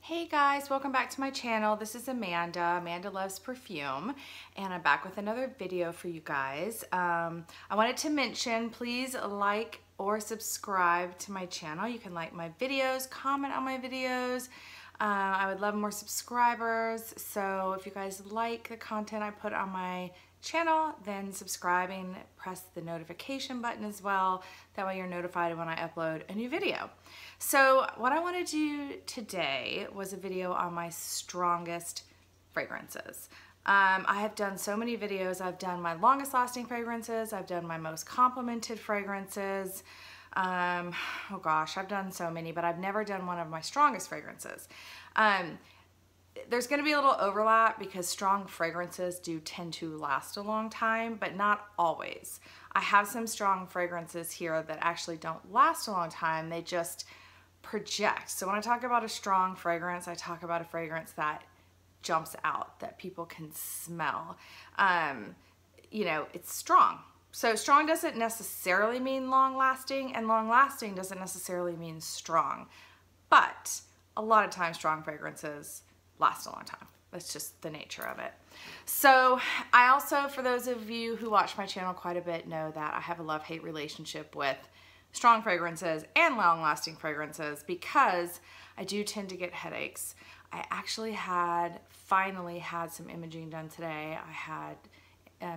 Hey guys, welcome back to my channel. This is Amanda. Amanda Loves Perfume, and I'm back with another video for you guys. I wanted to mention, please like or subscribe to my channel. You can like my videos, comment on my videos. I would love more subscribers. So if you guys like the content I put on my channel, then subscribing, press the notification button as well. That way you're notified when I upload a new video. So what I want to do today was a video on my strongest fragrances. I have done so many videos. I've done my longest lasting fragrances. I've done my most complimented fragrances. Oh gosh, I've done so many, but I've never done one of my strongest fragrances. There's going to be a little overlap because strong fragrances do tend to last a long time, but not always. I have some strong fragrances here that actually don't last a long time. They just project. So when I talk about a strong fragrance, I talk about a fragrance that jumps out, that people can smell. You know, it's strong. So strong doesn't necessarily mean long lasting, and long lasting doesn't necessarily mean strong. But a lot of times strong fragrances last a long time. That's just the nature of it. So I also, for those of you who watch my channel quite a bit, know that I have a love-hate relationship with strong fragrances and long-lasting fragrances because I do tend to get headaches. I actually finally had some imaging done today. I had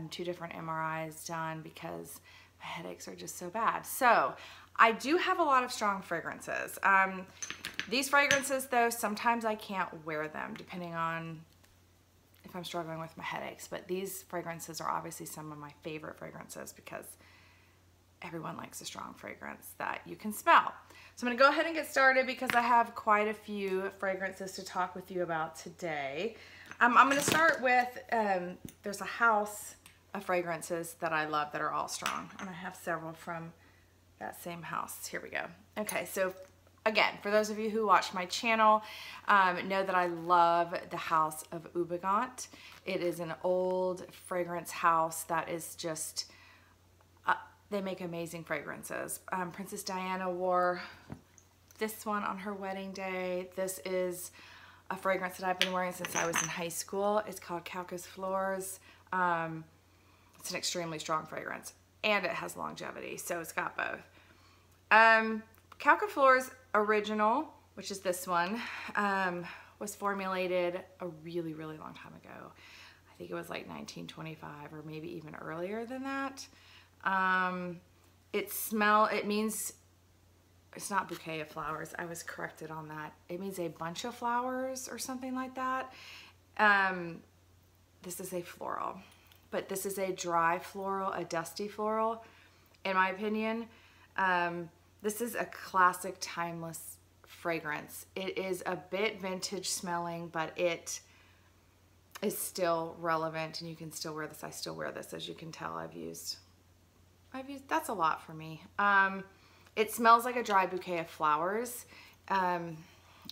2 different MRIs done because my headaches are just so bad. So I do have a lot of strong fragrances. These fragrances though, sometimes I can't wear them depending on if I'm struggling with my headaches, but these fragrances are obviously some of my favorite fragrances because everyone likes a strong fragrance that you can smell. So I'm gonna go ahead and get started because I have quite a few fragrances to talk with you about today. I'm gonna start with, there's a house of fragrances that I love that are all strong, and I have several from that same house. Here we go. Okay, so again, for those of you who watch my channel, know that I love the house of Houbigant. It is an old fragrance house that is just, they make amazing fragrances. Princess Diana wore this one on her wedding day. This is a fragrance that I've been wearing since I was in high school. It's called Quelques Fleurs. It's an extremely strong fragrance, and it has longevity, so it's got both. Quelques Fleurs Original, which is this one, was formulated a really, really long time ago. I think it was like 1925 or maybe even earlier than that. It means, it's not bouquet of flowers. I was corrected on that. It means a bunch of flowers or something like that. This is a floral, but this is a dry floral, a dusty floral, in my opinion. This is a classic, timeless fragrance. It is a bit vintage smelling, but it is still relevant, and you can still wear this. I still wear this, as you can tell. I've used, that's a lot for me. It smells like a dry bouquet of flowers.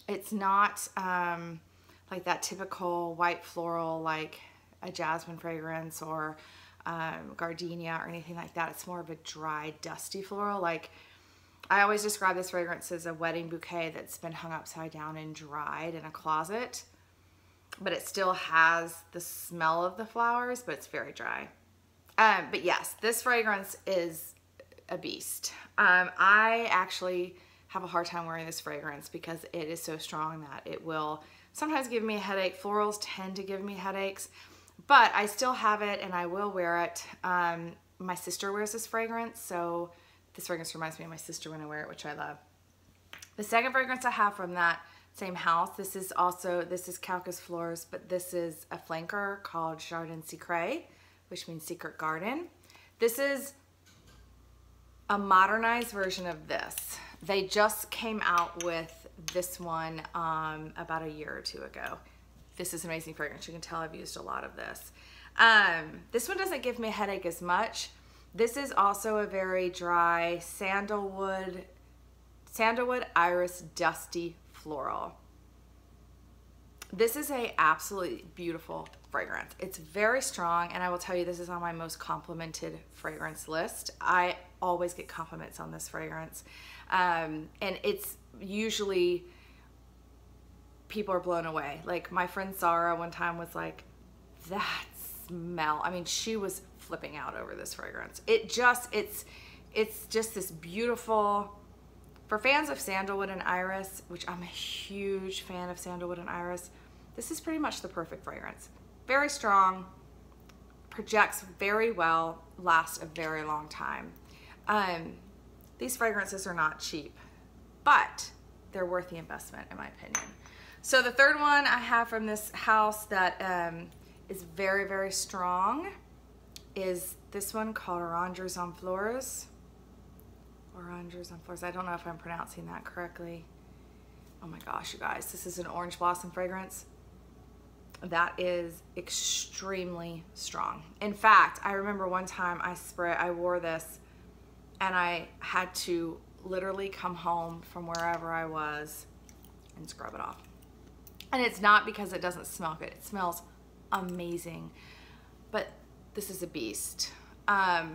It's not like that typical white floral, like a jasmine fragrance or gardenia or anything like that. It's more of a dry, dusty floral. Like, I always describe this fragrance as a wedding bouquet that's been hung upside down and dried in a closet, but it still has the smell of the flowers, but it's very dry. But yes, this fragrance is a beast. I actually have a hard time wearing this fragrance because it is so strong that it will sometimes give me a headache. Florals tend to give me headaches, but I still have it and I will wear it. My sister wears this fragrance, so this fragrance reminds me of my sister when I wear it, which I love. The second fragrance I have from that same house, this is Quelques Fleurs, but this is a flanker called Jardin Secret, which means secret garden. This is a modernized version of this. They just came out with this one about a year or 2 ago. This is an amazing fragrance. You can tell I've used a lot of this. This one doesn't give me a headache as much. This is also a very dry sandalwood iris dusty floral. This is a absolutely beautiful fragrance. It's very strong, and I will tell you, this is on my most complimented fragrance list. I always get compliments on this fragrance, and it's usually people are blown away. Like my friend Sarah one time was like, that smell. I mean, she was flipping out over this fragrance. It's just this beautiful, for fans of sandalwood and iris, which I'm a huge fan of sandalwood and iris, this is pretty much the perfect fragrance. Very strong, projects very well, lasts a very long time. These fragrances are not cheap, but they're worth the investment in my opinion. So the third one I have from this house that is very, very strong is this one called Oranges en Fleurs. Oranges en Fleurs. I don't know if I'm pronouncing that correctly. Oh my gosh, you guys, this is an orange blossom fragrance that is extremely strong. In fact, I remember one time I wore this and I had to literally come home from wherever I was and scrub it off. And it's not because it doesn't smell good. It smells amazing, but this is a beast. But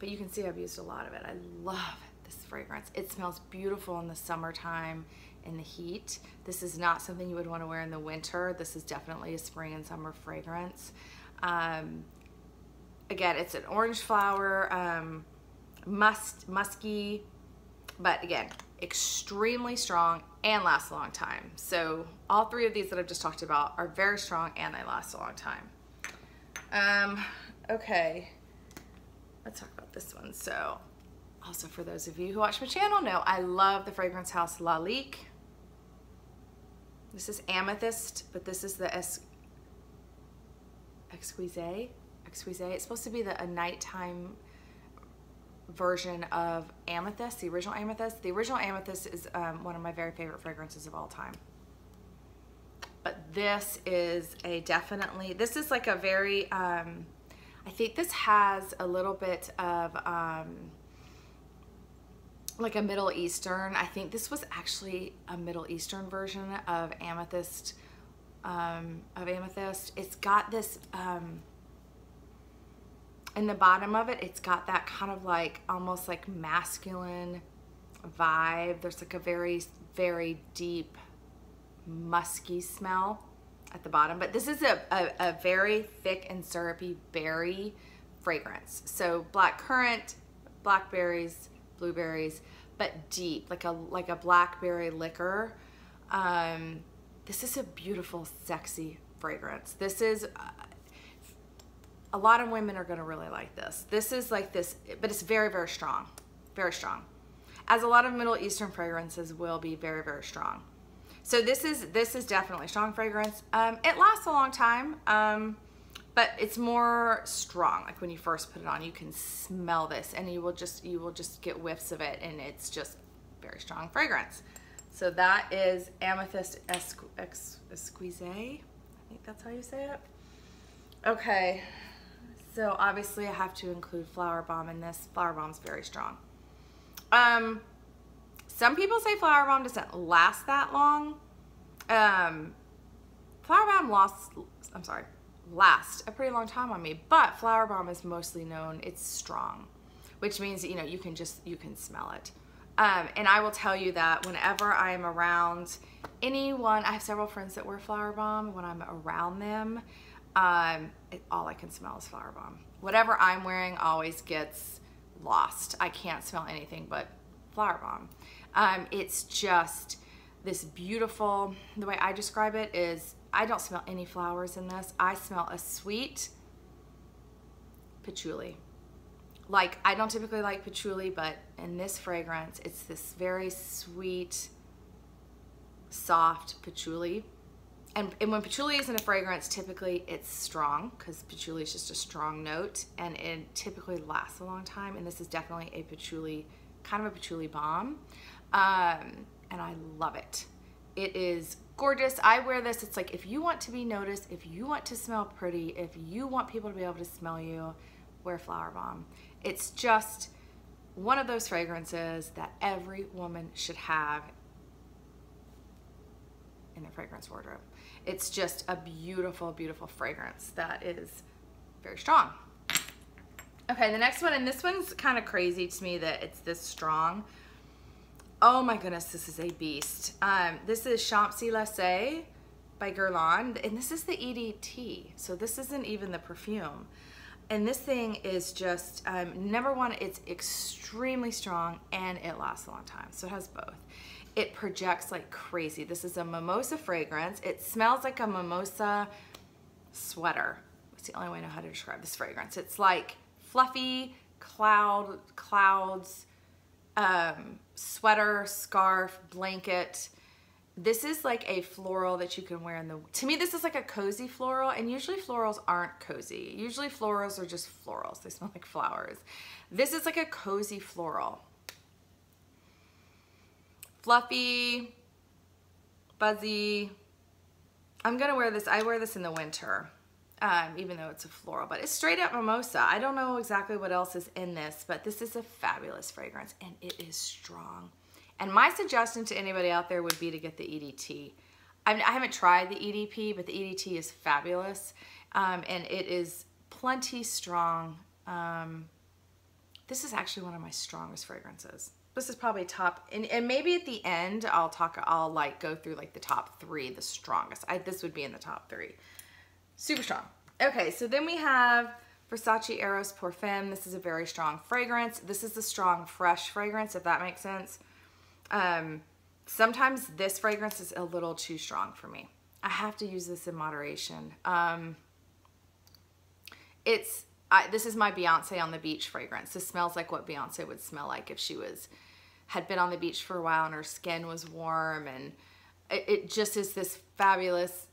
you can see I've used a lot of it. I love this fragrance. It smells beautiful in the summertime, in the heat. This is not something you would want to wear in the winter. This is definitely a spring and summer fragrance. Again, it's an orange flower, musky, but again, extremely strong and lasts a long time. So all three of these that I've just talked about are very strong and they last a long time. Okay, let's talk about this one. So also for those of you who watch my channel know I love the fragrance house Lalique. This is Amethyst, but this is the Exquise. It's supposed to be a nighttime version of Amethyst, the original Amethyst. The original Amethyst is one of my very favorite fragrances of all time. But this is this is like a very, I think this has a little bit of like a Middle Eastern. I think this was actually a Middle Eastern version of Amethyst. It's got this, in the bottom of it, it's got that kind of like almost like masculine vibe. There's like a very, very deep musky smell at the bottom, but this is a very thick and syrupy berry fragrance. So black currant, blackberries, blueberries, but deep, like a blackberry liquor. This is a beautiful, sexy fragrance. This is a lot of women are going to really like this. This is like this, but it's very, very strong, very strong. As a lot of Middle Eastern fragrances will be very, very strong. So this is definitely a strong fragrance. It lasts a long time, but it's more strong. Like when you first put it on, you can smell this, and you will just get whiffs of it, and it's just very strong fragrance. So that is Amethyst Exquise. I think that's how you say it. Okay. So obviously I have to include Flowerbomb in this. Flowerbomb's very strong. Some people say Flowerbomb doesn't last that long. Flowerbomb lasts a pretty long time on me, but Flowerbomb is mostly known, it's strong, which means that, you know, you can smell it. And I will tell you that whenever I am around anyone, I have several friends that wear Flowerbomb. When I'm around them, all I can smell is Flowerbomb. Whatever I'm wearing always gets lost. I can't smell anything but Flowerbomb. It's just this beautiful, the way I describe it is, I don't smell any flowers in this. I smell a sweet patchouli. Like, I don't typically like patchouli, but in this fragrance, it's this very sweet, soft patchouli. And when patchouli is in a fragrance, typically it's strong, because patchouli is just a strong note, and it typically lasts a long time. And this is definitely a patchouli, kind of a patchouli bomb. And I love it. It is gorgeous. I wear this. It's like, if you want to be noticed, if you want to smell pretty, if you want people to be able to smell you, wear Flowerbomb. It's just one of those fragrances that every woman should have in their fragrance wardrobe. It's just a beautiful, beautiful fragrance that is very strong. Okay, the next one, and this one's kind of crazy to me that it's this strong. Oh my goodness, this is a beast. This is Champs-Élysées by Guerlain, and this is the EDT, so this isn't even the perfume. And this thing is just, number one, it's extremely strong and it lasts a long time, so it has both. It projects like crazy. This is a mimosa fragrance. It smells like a mimosa sweater. It's the only way I know how to describe this fragrance. It's like fluffy clouds, sweater, scarf, blanket. This is like a floral that you can wear in the, to me this is like a cozy floral, and usually florals aren't cozy. Usually florals are just florals. They smell like flowers. This is like a cozy floral. Fluffy, buzzy. I'm gonna wear this, I wear this in the winter, even though it's a floral, but it's straight up mimosa. I don't know exactly what else is in this, but this is a fabulous fragrance and it is strong. And my suggestion to anybody out there would be to get the EDT. I haven't tried the EDP, but the EDT is fabulous, and it is plenty strong. This is actually one of my strongest fragrances. This is probably top, and maybe at the end I'll like go through like the top 3, the strongest. This would be in the top 3. Super strong. Okay, so then we have Versace Eros Pour Femme. This is a very strong fragrance. This is a strong, fresh fragrance, if that makes sense. Sometimes this fragrance is a little too strong for me. I have to use this in moderation. This is my Beyonce on the beach fragrance. This smells like what Beyonce would smell like if she had been on the beach for a while and her skin was warm, and it just is this fabulous,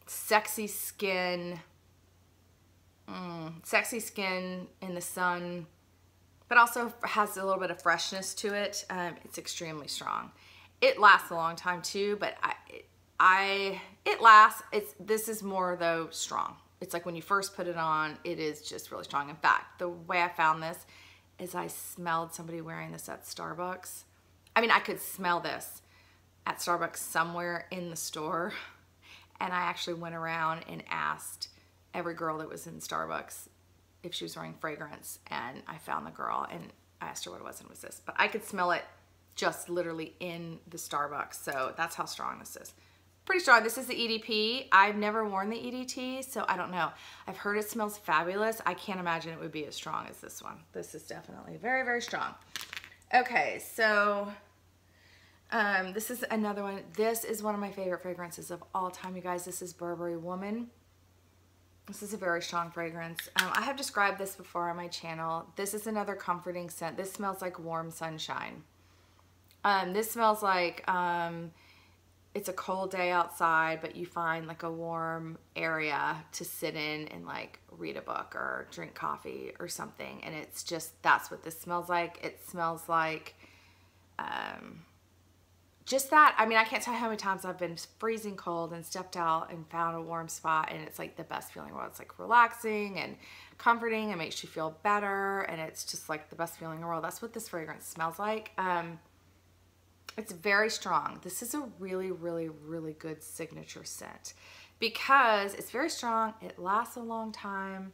sexy skin in the sun, but also has a little bit of freshness to it. It's extremely strong. It lasts a long time too, but it lasts. This is more though strong. It's like when you first put it on, it is just really strong. In fact, the way I found this is I smelled somebody wearing this at Starbucks. I mean, I could smell this at Starbucks somewhere in the store, and I actually went around and asked every girl that was in Starbucks if she was wearing fragrance, and I found the girl and I asked her what it was, and it was this. But I could smell it just literally in the Starbucks, so that's how strong this is. Pretty strong. This is the EDP. I've never worn the EDT, so I don't know. I've heard it smells fabulous. I can't imagine it would be as strong as this one. This is definitely very, very strong. Okay, so this is another one. This is one of my favorite fragrances of all time, you guys. This is Burberry Woman. This is a very strong fragrance. I have described this before on my channel. This is another comforting scent. This smells like warm sunshine. This smells like it's a cold day outside, but you find like a warm area to sit in and like read a book or drink coffee or something. And it's just, that's what this smells like. It smells like just that. I mean, I can't tell you how many times I've been freezing cold and stepped out and found a warm spot, and it's like the best feeling in the world. It's like relaxing and comforting and makes you feel better, and it's just like the best feeling in the world. That's what this fragrance smells like. It's very strong. This is a really, really, really good signature scent because it's very strong. It lasts a long time.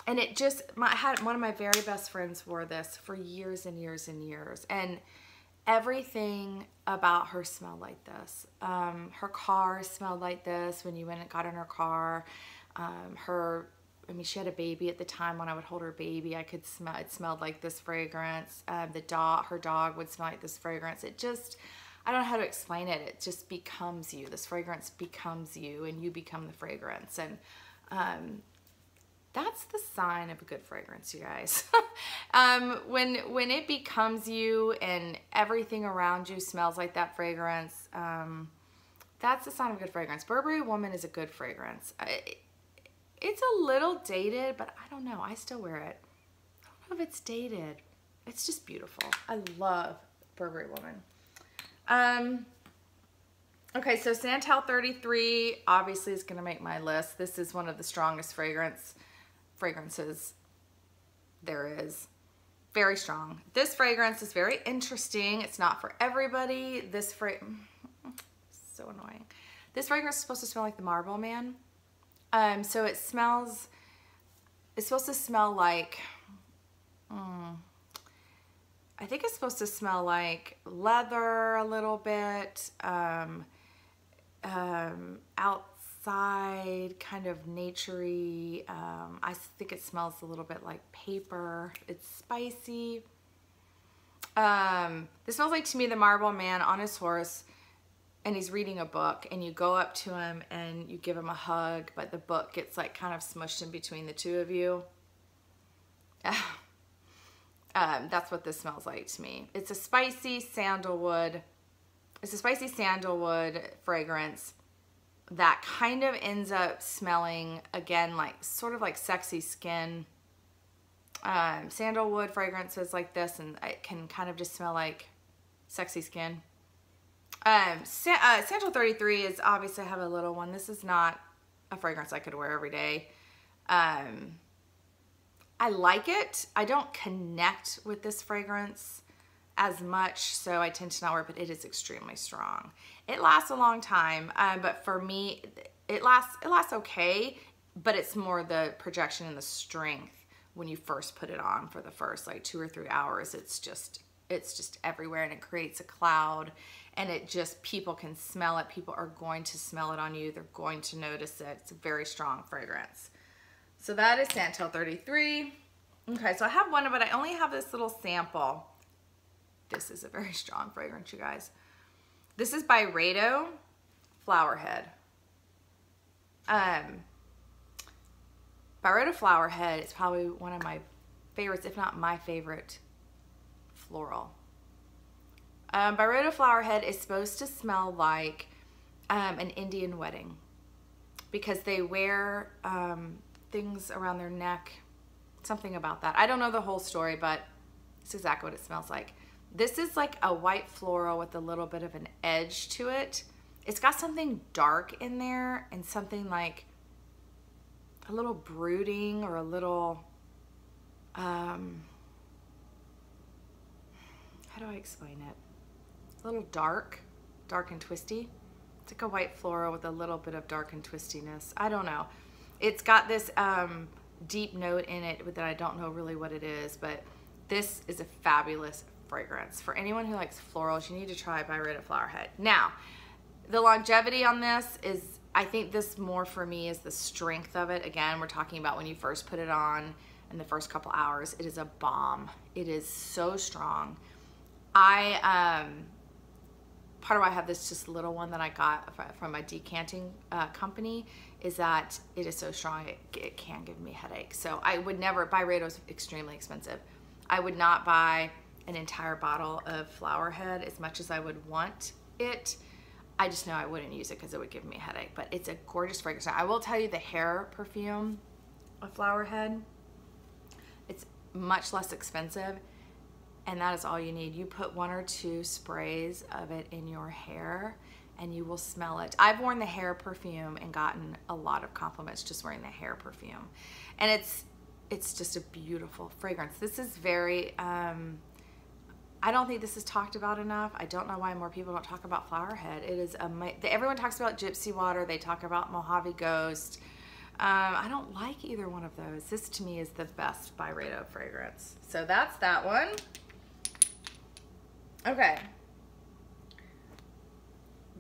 And it just, I had one of my very best friends wore this for years and years and years. And everything about her smelled like this. Her car smelled like this when you went and got in her car. I mean, she had a baby at the time. When I would hold her baby, I could smell, it smelled like this fragrance. Her dog would smell like this fragrance. It just, I don't know how to explain it. It just becomes you. This fragrance becomes you, and you become the fragrance. And that's the sign of a good fragrance, you guys. When it becomes you and everything around you smells like that fragrance, that's the sign of a good fragrance. Burberry Woman is a good fragrance. It's a little dated, but I don't know. I still wear it. I don't know if it's dated. It's just beautiful. I love Burberry Woman. Okay, so Santal 33 obviously is going to make my list. This is one of the strongest fragrances there is. Very strong. This fragrance is very interesting. It's not for everybody. This so annoying. This fragrance is supposed to smell like the Marble Man. So it's supposed to smell like, I think it's supposed to smell like leather a little bit, outside, kind of naturey. I think it smells a little bit like paper. It's spicy. This smells like, to me, the marble man on his horse, and he's reading a book, and you go up to him and you give him a hug, but the book gets like kind of smushed in between the two of you. That's what this smells like to me. It's a spicy sandalwood. It's a spicy sandalwood fragrance that kind of ends up smelling, again, like sort of like sexy skin. Sandalwood fragrances like this, and it can kind of just smell like sexy skin. Santal 33 is obviously, I have a little one. This is not a fragrance I could wear every day. I like it. I don't connect with this fragrance as much, so I tend to not wear it, but it is extremely strong. It lasts a long time, but for me, it lasts okay, but it's more the projection and the strength when you first put it on for the first like 2 or 3 hours. It's just everywhere, and it creates a cloud, and it just, people can smell it. People are going to smell it on you. They're going to notice it. It's a very strong fragrance. So that is Santal 33. Okay, so I have one, but I only have this little sample. This is a very strong fragrance, you guys. This is Byredo Flowerhead. Byredo Flowerhead is probably one of my favorites, if not my favorite floral. Byredo Flowerhead is supposed to smell like an Indian wedding, because they wear things around their neck, something about that. I don't know the whole story, but it's exactly what it smells like. This is like a white floral with a little bit of an edge to it. It's got something dark in there, and something like a little brooding, or a little, how do I explain it? A little dark and twisty. It's like a white floral with a little bit of dark and twistiness. I don't know. It's got this deep note in it that I don't know really what it is, but this is a fabulous fragrance. For anyone who likes florals, you need to try Byredo Flowerhead. Now, the longevity on this is, I think this more for me is the strength of it. Again, we're talking about when you first put it on in the first couple hours. It is a bomb. It is so strong. Part of why I have this just little one that I got from my decanting company is that it is so strong, it can give me headaches. So I would never, Byredo is extremely expensive. I would not buy an entire bottle of Flowerhead as much as I would want it. I just know I wouldn't use it because it would give me a headache, but it's a gorgeous fragrance. Now, I will tell you, the hair perfume of Flowerhead, it's much less expensive, and that is all you need. You put 1 or 2 sprays of it in your hair and you will smell it. I've worn the hair perfume and gotten a lot of compliments just wearing the hair perfume. And it's just a beautiful fragrance. This is very, I don't think this is talked about enough. I don't know why more people don't talk about Flowerhead. It is, everyone talks about Gypsy Water. They talk about Mojave Ghost. I don't like either one of those. This to me is the best Byredo fragrance. So that's that one. Okay.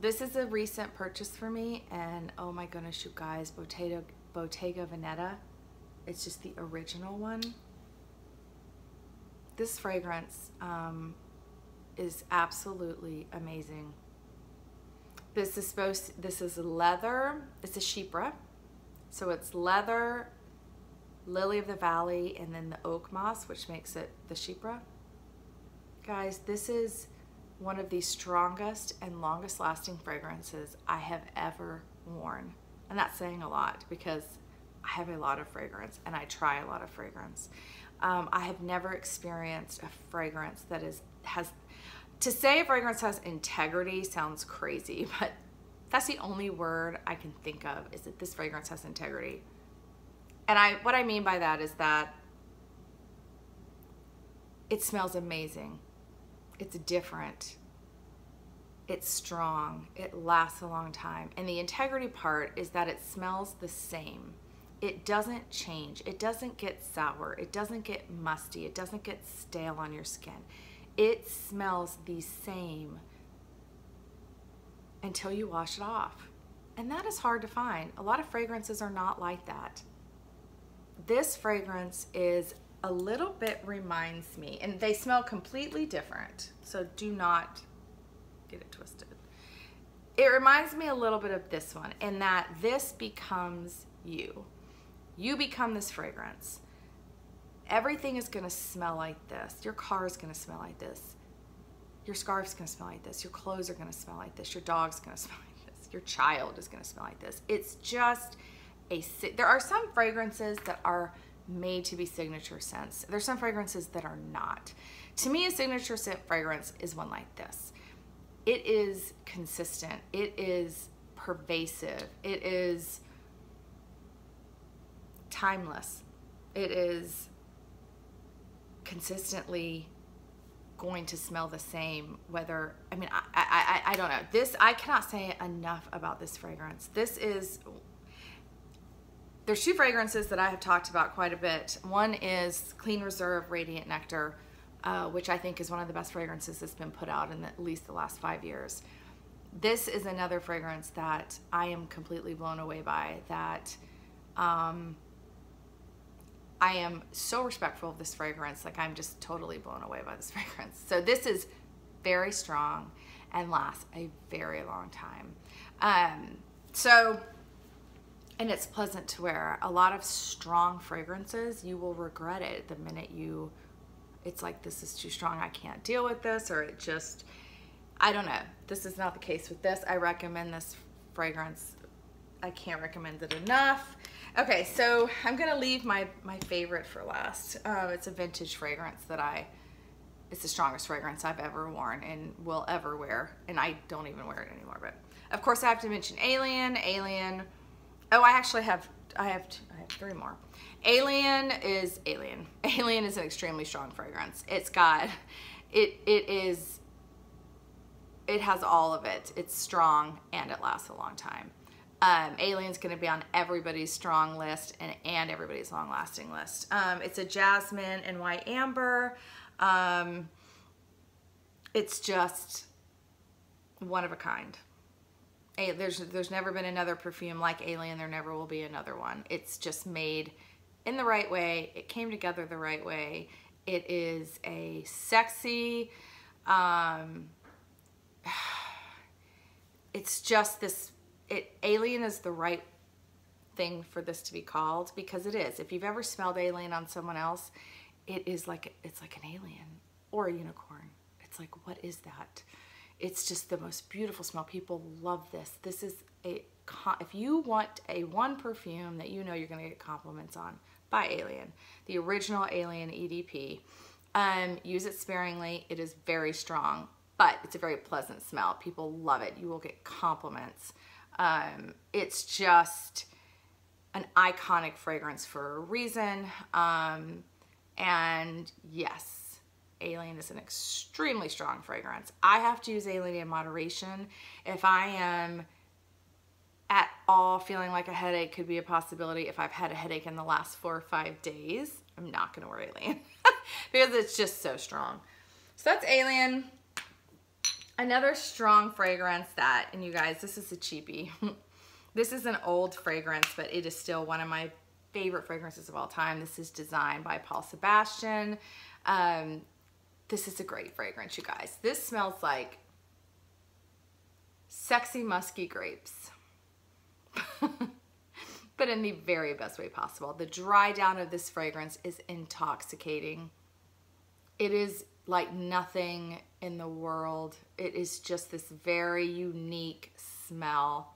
This is a recent purchase for me, and oh my goodness, you guys, Bottega Venetta. It's just the original one. This fragrance is absolutely amazing. This is leather. It's a chypre. So it's leather, lily of the valley, and then the oak moss, which makes it the chypre. Guys, this is one of the strongest and longest lasting fragrances I have ever worn. And that's saying a lot because I have a lot of fragrance and I try a lot of fragrance. I have never experienced a fragrance that to say a fragrance has integrity sounds crazy, but that's the only word I can think of, is that this fragrance has integrity. And what I mean by that is that it smells amazing. It's different. It's strong. It lasts a long time. And the integrity part is that it smells the same. It doesn't change. It doesn't get sour. It doesn't get musty. It doesn't get stale on your skin. It smells the same until you wash it off. And that is hard to find. A lot of fragrances are not like that. This fragrance is a little bit reminds me, and they smell completely different, so do not get it twisted. It reminds me a little bit of this one in that this becomes you. You become this fragrance. Everything is gonna smell like this. Your car is gonna smell like this. Your scarf's gonna smell like this. Your clothes are gonna smell like this. Your dog's gonna smell like this. Your child is gonna smell like this. It's just there are some fragrances that are made to be signature scents. There's some fragrances that are not. To me, a signature scent fragrance is one like this. It is consistent. It is pervasive. It is timeless. It is consistently going to smell the same, whether, I mean, I don't know. This, I cannot say enough about this fragrance. This is, there's two fragrances that I have talked about quite a bit. One is Clean Reserve Radiant Nectar, which I think is one of the best fragrances that's been put out in at least the last 5 years. This is another fragrance that I am completely blown away by, that I am so respectful of this fragrance. Like, I'm just totally blown away by this fragrance. So this is very strong and lasts a very long time. And it's pleasant to wear. A lot of strong fragrances, you will regret it the minute it's like, this is too strong, I can't deal with this, or it just, I don't know. This is not the case with this. I recommend this fragrance. I can't recommend it enough. Okay, so I'm gonna leave my favorite for last. It's a vintage fragrance that it's the strongest fragrance I've ever worn and will ever wear, and I don't even wear it anymore. But of course I have to mention Alien. Oh, I have 3 more. Alien is an extremely strong fragrance. It has all of it. It's strong and it lasts a long time. Alien's gonna be on everybody's strong list and everybody's long lasting list. It's a jasmine and white amber. It's just one of a kind. There's never been another perfume like Alien. There never will be another one. It's just made in the right way. It came together the right way. It is a sexy, it's just this, Alien is the right thing for this to be called, because it is. If you've ever smelled Alien on someone else, it's like an alien or a unicorn. It's like, what is that? It's just the most beautiful smell. People love this. This is if you want one perfume that you know you're gonna get compliments on, buy Alien, the original Alien EDP. Use it sparingly. It is very strong, but it's a very pleasant smell. People love it. You will get compliments. It's just an iconic fragrance for a reason. And yes, Alien is an extremely strong fragrance. I have to use Alien in moderation. If I am at all feeling like a headache could be a possibility, if I've had a headache in the last 4 or 5 days, I'm not gonna wear Alien because it's just so strong. So that's Alien. Another strong fragrance that, and you guys, this is a cheapie. This is an old fragrance, but it is still one of my favorite fragrances of all time. This is designed by Paul Sebastian. This is a great fragrance, you guys. This smells like sexy, musky grapes, but in the very best way possible. The dry down of this fragrance is intoxicating. It is like nothing in the world. It is just this very unique smell.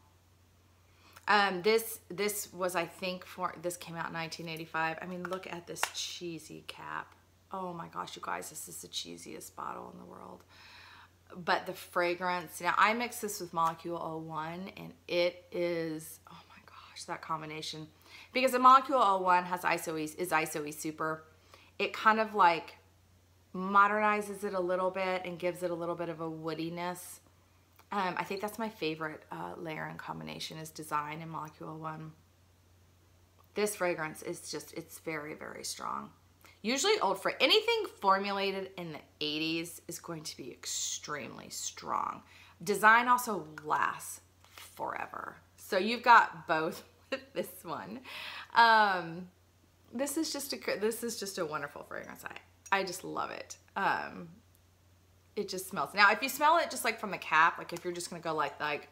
This was, I think, this came out in 1985. I mean, look at this cheesy cap. Oh my gosh, you guys, this is the cheesiest bottle in the world. But the fragrance, now I mixed this with Molecule 01, and it is, oh my gosh, that combination. Because the Molecule 01 is ISO-E Super. It kind of like modernizes it a little bit and gives it a little bit of a woodiness. I think that's my favorite layering combination, is Design and Molecule 01. This fragrance is just, it's very, very strong. Usually old for anything formulated in the 80s is going to be extremely strong. Design also lasts forever. So you've got both with this one. This is just a wonderful fragrance. I just love it. It just smells. Now, if you smell it just like from the cap, like if you're just gonna go like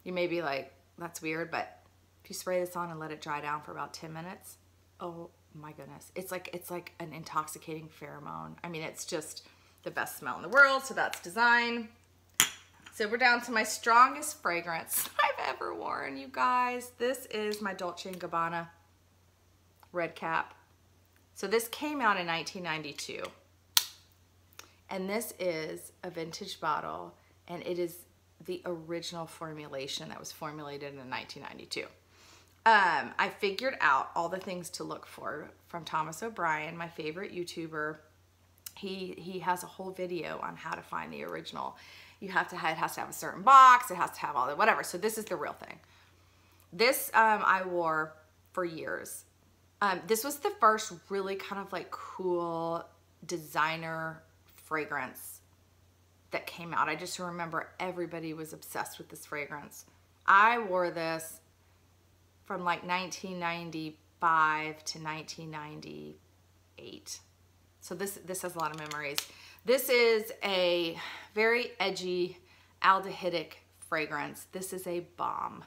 you may be like, that's weird, but if you spray this on and let it dry down for about 10 minutes, oh my goodness. It's like an intoxicating pheromone. I mean, it's just the best smell in the world. So that's design. So we're down to my strongest fragrance I've ever worn, you guys. This is my Dolce & Gabbana Red Cap. So this came out in 1992. And this is a vintage bottle, and it is the original formulation that was formulated in 1992. I figured out all the things to look for from Thomas O'Brien, my favorite YouTuber. He has a whole video on how to find the original. It has to have a certain box. It has to have all the whatever. So this is the real thing. This I wore for years. This was the first really kind of like cool designer fragrance that came out. I just remember everybody was obsessed with this fragrance. I wore this from like 1995 to 1998. So this has a lot of memories. This is a very edgy aldehydic fragrance. This is a bomb.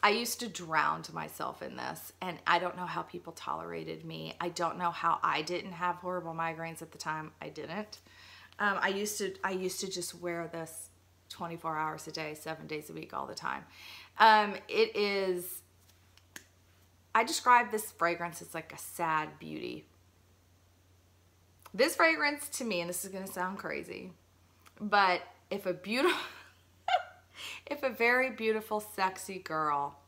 I used to drown myself in this, and I don't know how people tolerated me. I don't know how I didn't have horrible migraines at the time. I didn't. I used to just wear this 24 hours a day, 7 days a week, all the time. I describe this fragrance as like a sad beauty. This fragrance to me, and this is gonna sound crazy, but if a very beautiful, sexy girl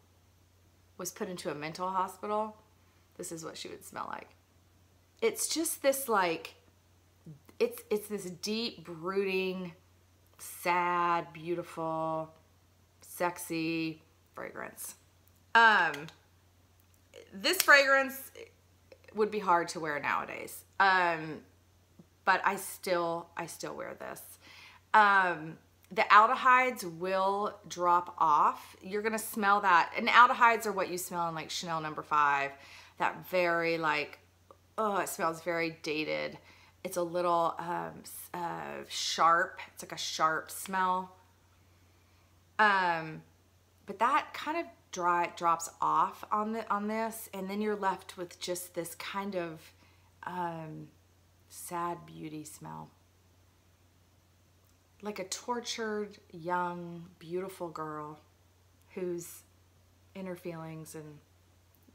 was put into a mental hospital, this is what she would smell like. It's just this like, it's this deep, brooding, sad, beautiful, sexy fragrance. This fragrance would be hard to wear nowadays. But I still wear this. The aldehydes will drop off. You're gonna smell that. And aldehydes are what you smell in like Chanel No. 5. That very like, oh, it smells very dated. It's a little sharp. It's like a sharp smell. But that kind of drops off on this, and then you're left with just this kind of sad beauty smell. Like a tortured, young, beautiful girl who's in her feelings and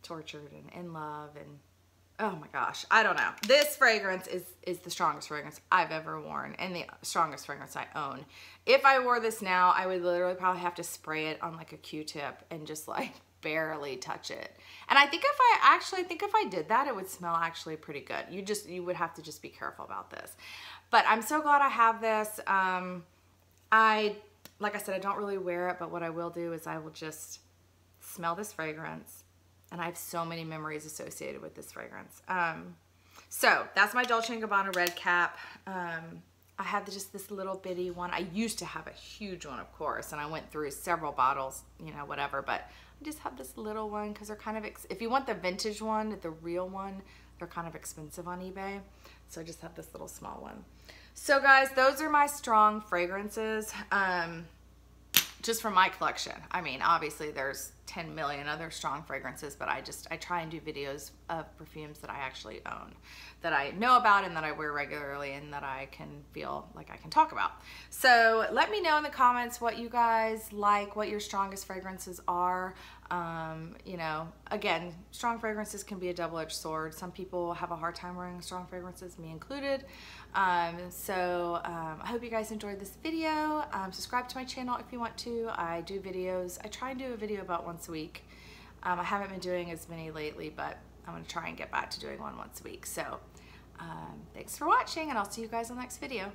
tortured and in love, and oh my gosh, I don't know. This fragrance is the strongest fragrance I've ever worn, and the strongest fragrance I own. If I wore this now, I would literally probably have to spray it on like a Q-tip and just like barely touch it. And I think if I did that, it would smell actually pretty good. You would have to just be careful about this. But I'm so glad I have this. Like I said, I don't really wear it, but what I will do is I will just smell this fragrance. And I have so many memories associated with this fragrance. So that's my Dolce & Gabbana Red Cap. I have just this little bitty one. I used to have a huge one, of course, and I went through several bottles, you know, whatever, but I just have this little one because they're kind of, if you want the vintage one, the real one, they're kind of expensive on eBay. So I just have this little small one. So guys, those are my strong fragrances. Just from my collection. I mean, obviously there's 10 million other strong fragrances, but I try and do videos of perfumes that I actually own, that I know about and that I wear regularly and that I can feel like I can talk about. So let me know in the comments what you guys like, what your strongest fragrances are. You know, again, strong fragrances can be a double-edged sword. Some people have a hard time wearing strong fragrances, me included. I hope you guys enjoyed this video. Subscribe to my channel if you want to. I do videos. I try and do a video about once a week. I haven't been doing as many lately, but I'm going to try and get back to doing one once a week. So thanks for watching, and I'll see you guys in the next video.